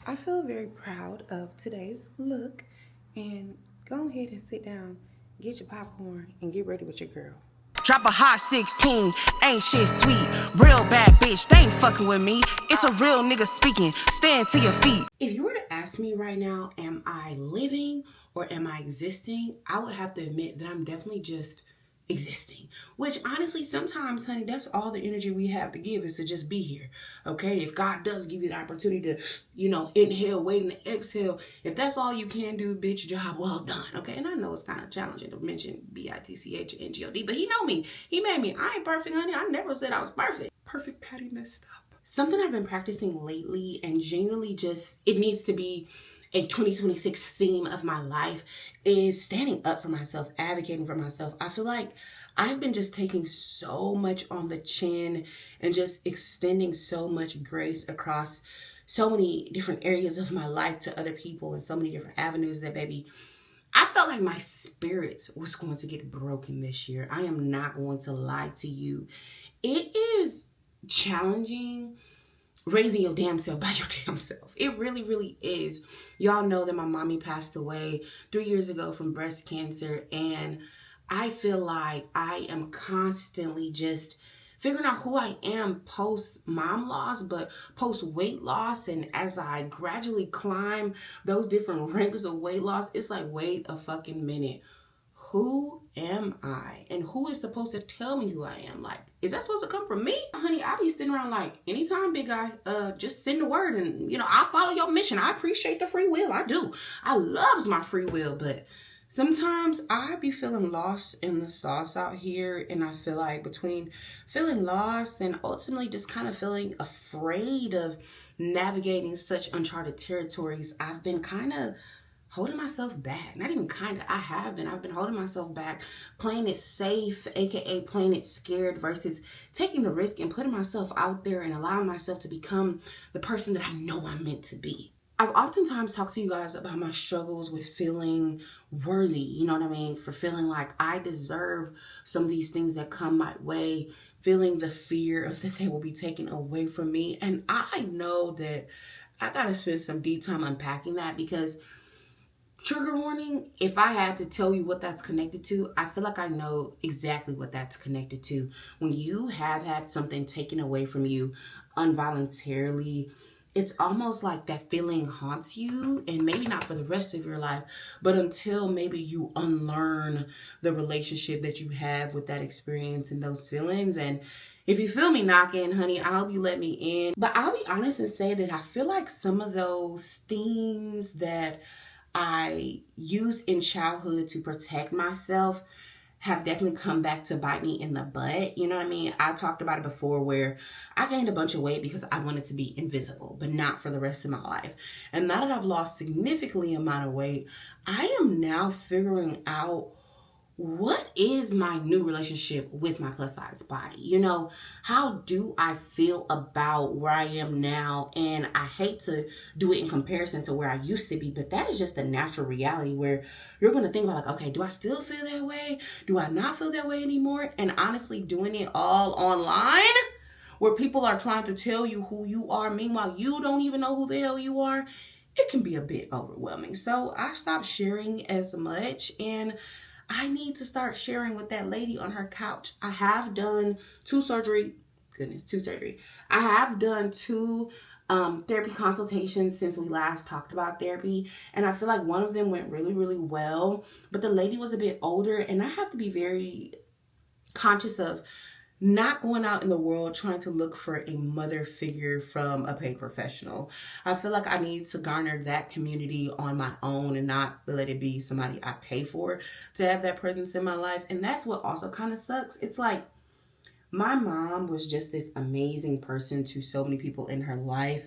I feel very proud of today's look, and go ahead and sit down, get your popcorn, and get ready with your girl. Drop a hot 16, ain't shit sweet. Real bad bitch, they ain't fucking with me. It's a real nigga speaking, stand to your feet. If you were to ask me right now, am I living or am I existing? I would have to admit that I'm definitely just existing. Which honestly, sometimes, honey, that's all the energy we have to give is to just be here. Okay? If God does give you the opportunity to, inhale, wait, and exhale, if that's all you can do, bitch, job well done. Okay? And I know it's kind of challenging to mention BITCHNGOD, but he know me. He made me. I ain't perfect, honey. I never said I was perfect. Perfect Patty messed up. Something I've been practicing lately and genuinely just, it needs to be a 2026 theme of my life is standing up for myself, advocating for myself. I feel like I've been just taking so much on the chin and just extending so much grace across so many different areas of my life to other people and so many different avenues that, baby, I felt like my spirit was going to get broken this year. I am not going to lie to you. It is challenging raising your damn self by your damn self. It really, really is. Y'all know that my mommy passed away 3 years ago from breast cancer, and I feel like I am constantly just figuring out who I am post mom loss, but post weight loss. And as I gradually climb those different ranks of weight loss, it's like, wait a fucking minute. Who am I? And who is supposed to tell me who I am? Like, is that supposed to come from me? Honey, I be sitting around like, anytime, big guy, just send the word and, I'll follow your mission. I appreciate the free will. I do. I loves my free will, but sometimes I be feeling lost in the sauce out here. And I feel like between feeling lost and ultimately just kind of feeling afraid of navigating such uncharted territories, I've been kind of holding myself back. Not even kind of, I've been holding myself back, playing it safe, aka playing it scared, versus taking the risk and putting myself out there and allowing myself to become the person that I know I'm meant to be. I've oftentimes talked to you guys about my struggles with feeling worthy, you know what I mean? For feeling like I deserve some of these things that come my way, feeling the fear of that they will be taken away from me. And I know that I gotta spend some deep time unpacking that, because trigger warning, if I had to tell you what that's connected to, I feel like I know exactly what that's connected to. When you have had something taken away from you involuntarily, it's almost like that feeling haunts you, and maybe not for the rest of your life, but until maybe you unlearn the relationship that you have with that experience and those feelings. And if you feel me knocking, honey, I hope you let me in. But I'll be honest and say that I feel like some of those themes that I used in childhood to protect myself have definitely come back to bite me in the butt. You know what I mean? I talked about it before where I gained a bunch of weight because I wanted to be invisible, but not for the rest of my life. And now that I've lost significantly amount of weight, I am now figuring out what is my new relationship with my plus size body? How do I feel about where I am now? And I hate to do it in comparison to where I used to be, but that is just the natural reality where you're going to think about like, okay, do I still feel that way? Do I not feel that way anymore? And honestly, doing it all online where people are trying to tell you who you are, meanwhile, you don't even know who the hell you are, it can be a bit overwhelming. So I stopped sharing as much, and I need to start sharing with that lady on her couch. I have done two surgery. I have done two therapy consultations since we last talked about therapy. And I feel like one of them went really, really well. But the lady was a bit older, and I have to be very conscious of not going out in the world trying to look for a mother figure from a paid professional. I feel like I need to garner that community on my own and not let it be somebody I pay for to have that presence in my life. And that's what also kind of sucks. It's like my mom was just this amazing person to so many people in her life.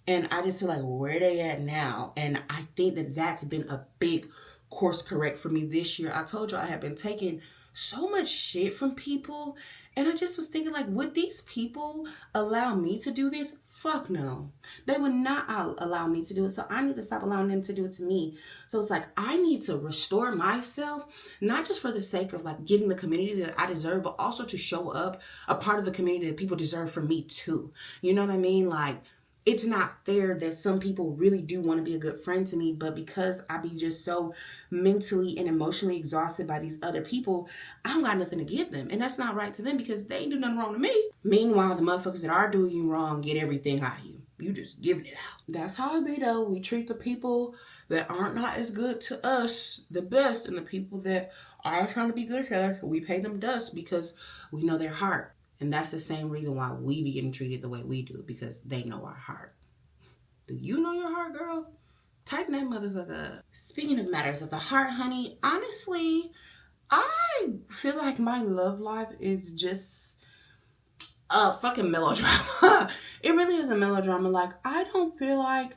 And I just feel like, where they at now? And I think that that's been a big course correct for me this year. I told you I have been taking so much shit from people, and I just was thinking like, would these people allow me to do this? Fuck no. They would not allow me to do it. So I need to stop allowing them to do it to me. So it's like, I need to restore myself, not just for the sake of like getting the community that I deserve, but also to show up a part of the community that people deserve from me too. You know what I mean? Like, it's not fair that some people really do want to be a good friend to me, but because I be just so mentally and emotionally exhausted by these other people, I don't got nothing to give them. And that's not right to them because they ain't do nothing wrong to me. Meanwhile, the motherfuckers that are doing you wrong get everything out of you. You just giving it out. That's how it be though. We treat the people that aren't not as good to us the best, and the people that are trying to be good to us, we pay them dust because we know their heart. And that's the same reason why we be getting treated the way we do, because they know our heart. Do you know your heart, girl? Tighten that motherfucker up. Speaking of matters of the heart, honey, honestly, I feel like my love life is just a fucking melodrama. It really is a melodrama. Like, I don't feel like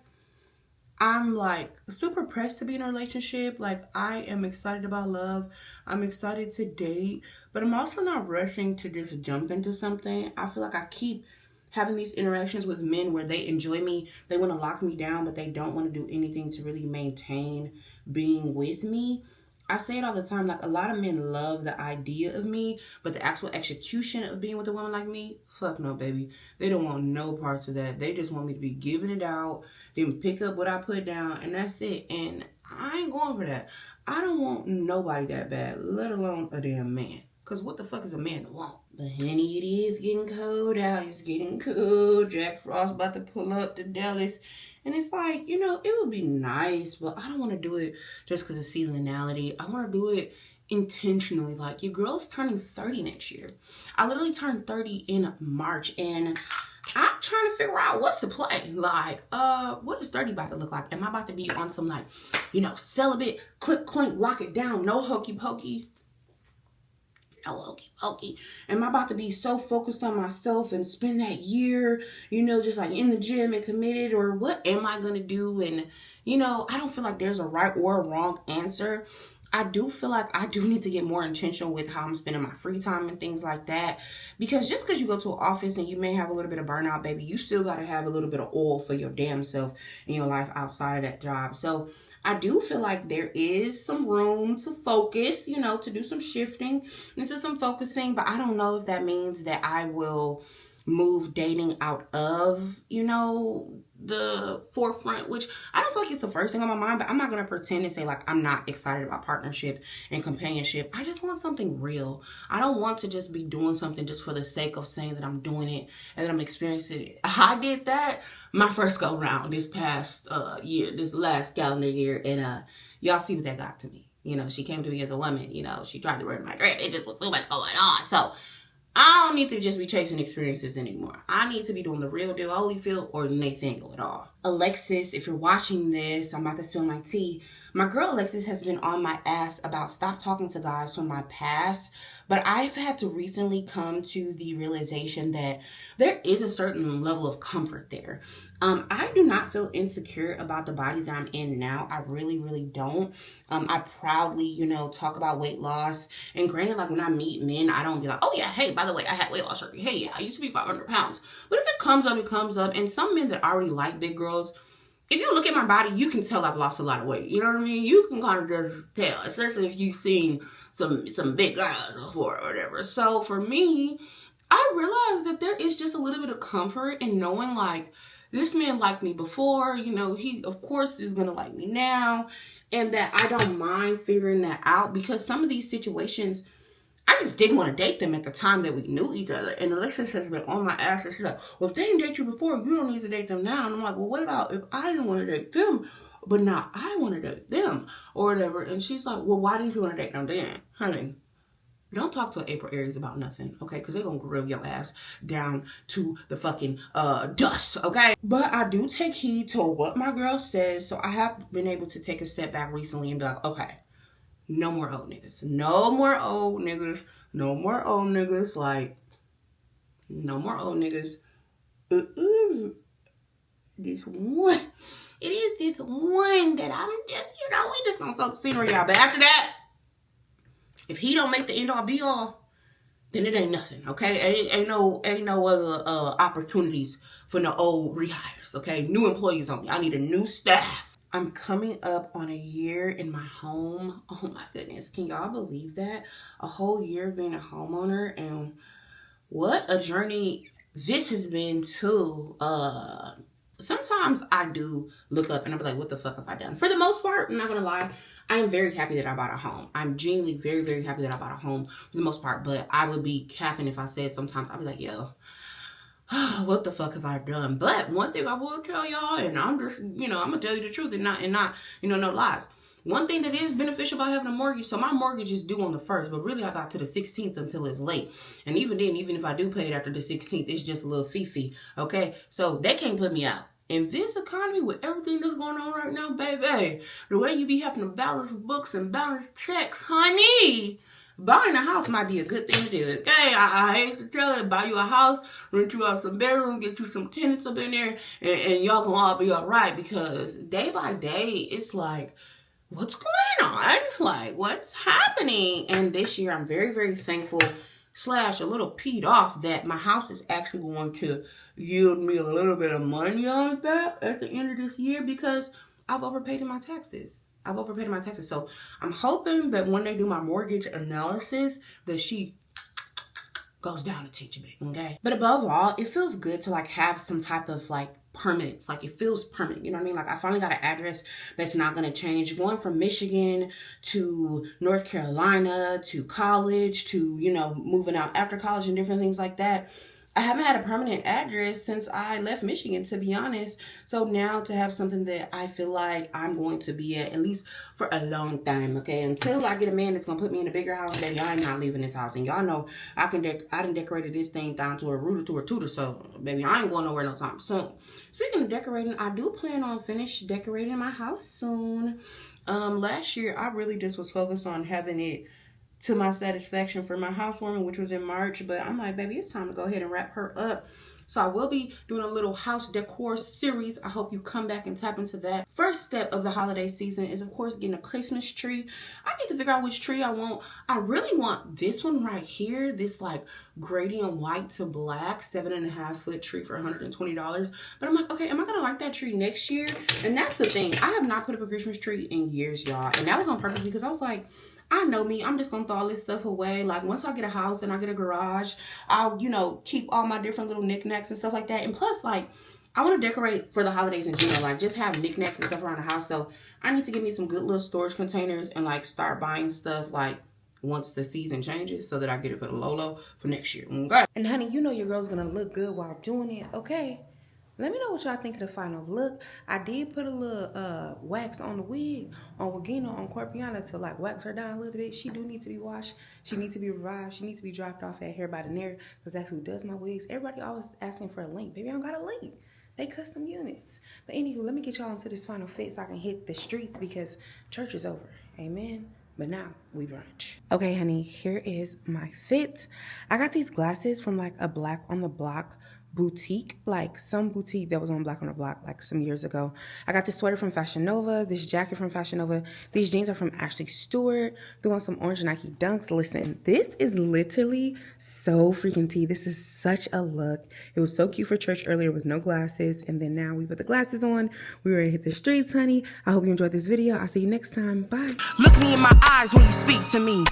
I'm like super pressed to be in a relationship. Like, I am excited about love. I'm excited to date, but I'm also not rushing to just jump into something. I feel like I keep having these interactions with men where they enjoy me. They want to lock me down, but they don't want to do anything to really maintain being with me. I say it all the time, like a lot of men love the idea of me, but the actual execution of being with a woman like me, fuck no, baby. They don't want no parts of that. They just want me to be giving it out, then pick up what I put down, and that's it. And I ain't going for that. I don't want nobody that bad, let alone a damn man. Because what the fuck is a man to want? But honey, it is getting cold out. It's getting cold. Jack Frost about to pull up to Dallas. And it's like, you know, it would be nice, but I don't want to do it just because of seasonality. I want to do it intentionally. Like, your girl's turning 30 next year. I literally turned 30 in March, and I'm trying to figure out what's the play. Like, what is 30 about to look like? Am I about to be on some, like, you know, celibate, click, clink, lock it down, no hokey pokey? No hokey pokey. Am I about to be so focused on myself and spend that year, you know, just like in the gym and committed? Or what am I going to do? And, you know, I don't feel like there's a right or a wrong answer. I do feel like I do need to get more intentional with how I'm spending my free time and things like that. Because just because you go to an office and you may have a little bit of burnout, baby, you still got to have a little bit of oil for your damn self in your life outside of that job. So I do feel like there is some room to focus, you know, to do some shifting into some focusing. But I don't know if that means that I will move dating out of, you know, the forefront, which I don't feel like it's the first thing on my mind, but I'm not going to pretend and say like I'm not excited about partnership and companionship. I just want something real. I don't want to just be doing something just for the sake of saying that I'm doing it and that I'm experiencing it. I did that my first go round this past year, this last calendar year, and y'all see what that got to me. You know, she came to me as a woman, you know, she tried to ruin my career. It just was too much going on. So I don't need to just be chasing experiences anymore. I need to be doing the real deal, Holyfield, or Nathaniel at all. Alexis, if you're watching this, I'm about to spill my tea. My girl Alexis has been on my ass about stop talking to guys from my past, but I've had to recently come to the realization that there is a certain level of comfort there. I do not feel insecure about the body that I'm in now. I really, really don't. I proudly, you know, talk about weight loss. And granted, like when I meet men, I don't be like, oh yeah, hey, by the way, I had weight loss surgery. Hey, yeah, I used to be 500 pounds. But if it comes up, it comes up. And some men that already like big girls, if you look at my body, you can tell I've lost a lot of weight. You know what I mean? You can kind of just tell, especially if you've seen some big guys before or whatever. So for me, I realized that there is just a little bit of comfort in knowing like, this man liked me before, you know, he of course is going to like me now, and that I don't mind figuring that out, because some of these situations, I just didn't want to date them at the time that we knew each other. And Alexis has been on my ass, and she's like, well, if they didn't date you before, you don't need to date them now. And I'm like, well, what about if I didn't want to date them, but now I want to date them or whatever? And she's like, well, why didn't you want to date them then? Honey, don't talk to an April Aries about nothing, okay? Because they're going to grill your ass down to the fucking dust, okay? But I do take heed to what my girl says. So I have been able to take a step back recently and be like, okay, no more old niggas. No more old niggas. No more old niggas. Like, no more old niggas. It is this one. It is this one that I'm just, you know, we just going to soak the scenery out. But after that, if he don't make the end all be all, then it ain't nothing, okay? Ain't no other opportunities for no old rehires, okay? New employees only. I need a new staff. I'm coming up on a year in my home. Oh my goodness, can y'all believe that? A whole year of being a homeowner, and what a journey this has been too. sometimes I do look up and I'll be like, what the fuck have I done? For the most part, I'm not gonna lie, I am very happy that I bought a home. I'm genuinely very, very happy that I bought a home for the most part. But I would be capping if I said sometimes I'd be like, yo, what the fuck have I done? But one thing I will tell y'all, and I'm just, I'm gonna tell you the truth and not, no lies. One thing that is beneficial about having a mortgage, so my mortgage is due on the 1st, but really I got to the 16th until it's late. And even then, even if I do pay it after the 16th, it's just a little fee, okay? So they can't put me out. In this economy with everything that's going on right now, baby, the way you be having to balance books and balance checks, honey, buying a house might be a good thing to do, okay? I hate to tell it, buy you a house, rent you out some bedroom, get you some tenants up in there, and y'all gonna all be all right, because day by day, it's like, what's going on? Like, what's happening? And this year, I'm very, very thankful / a little peed off that my house is actually going to yield me a little bit of money on it back at the end of this year, because I've overpaid in my taxes. So I'm hoping that when they do my mortgage analysis, that she goes down a teach a bit, okay? But above all, it feels good to like have some type of like permanence. Like, it feels permanent, you know what I mean? Like, I finally got an address that's not gonna change. Going from Michigan to North Carolina to college to, moving out after college and different things like that. I haven't had a permanent address since I left Michigan, to be honest. So now to have something that I feel like I'm going to be at least for a long time, okay? Until I get a man that's going to put me in a bigger house, baby, I'm not leaving this house. And y'all know I done decorated this thing down to a rooter to a tutor. So, baby, I ain't going nowhere no time soon. Speaking of decorating, I do plan on finish decorating my house soon. Last year, I really just was focused on having it to my satisfaction for my housewarming, which was in March. But I'm like, baby, it's time to go ahead and wrap her up. So I will be doing a little house decor series. I hope you come back and tap into that. First step of the holiday season is, of course, getting a Christmas tree. I need to figure out which tree I want. I really want this one right here. This like gradient white to black 7.5 foot tree for $120. But I'm like, okay, am I gonna like that tree next year? And that's the thing. I have not put up a Christmas tree in years, y'all. And that was on purpose, because I was like, I know me, I'm just gonna throw all this stuff away. Like, once I get a house and I get a garage, I'll, keep all my different little knickknacks and stuff like that. And plus, like, I want to decorate for the holidays in general, like just have knickknacks and stuff around the house. So I need to get me some good little storage containers and like start buying stuff like once the season changes, so that I get it for the Lolo for next year. Okay. And honey, your girl's gonna look good while doing it, okay? Let me know what y'all think of the final look. I did put a little wax on the wig on Wagina, on Corpiana, to like wax her down a little bit. She do need to be washed. She needs to be revived. She needs to be dropped off at Hair by the Nair, because that's who does my wigs. Everybody always asking for a link. Baby, I don't got a link. They custom units. But anywho, let me get y'all into this final fit so I can hit the streets, because church is over. Amen. But now we brunch. Okay, honey, here is my fit. I got these glasses from like a Black on the Block boutique, like some boutique that was on Black on the Block like some years ago. I got this sweater from Fashion Nova, this jacket from Fashion Nova. These jeans are from Ashley Stewart. Threw on some orange Nike Dunks. Listen, this is literally so freaking tea. This is such a look. It was so cute for church earlier with no glasses, and then now we put the glasses on. We ready to hit the streets, honey. I hope you enjoyed this video. I'll see you next time. Bye. Look me in my eyes when you speak to me.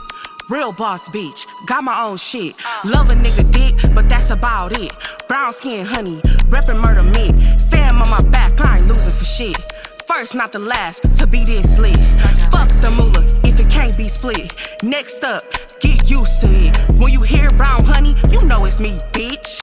Real boss bitch, got my own shit. Love a nigga dick, but that's about it. Brown skin honey, reppin' murder mid. Fam on my back, I ain't losing for shit. First, not the last, to be this lit. Fuck the moolah, if it can't be split. Next up, get used to it. When you hear brown honey, you know it's me, bitch.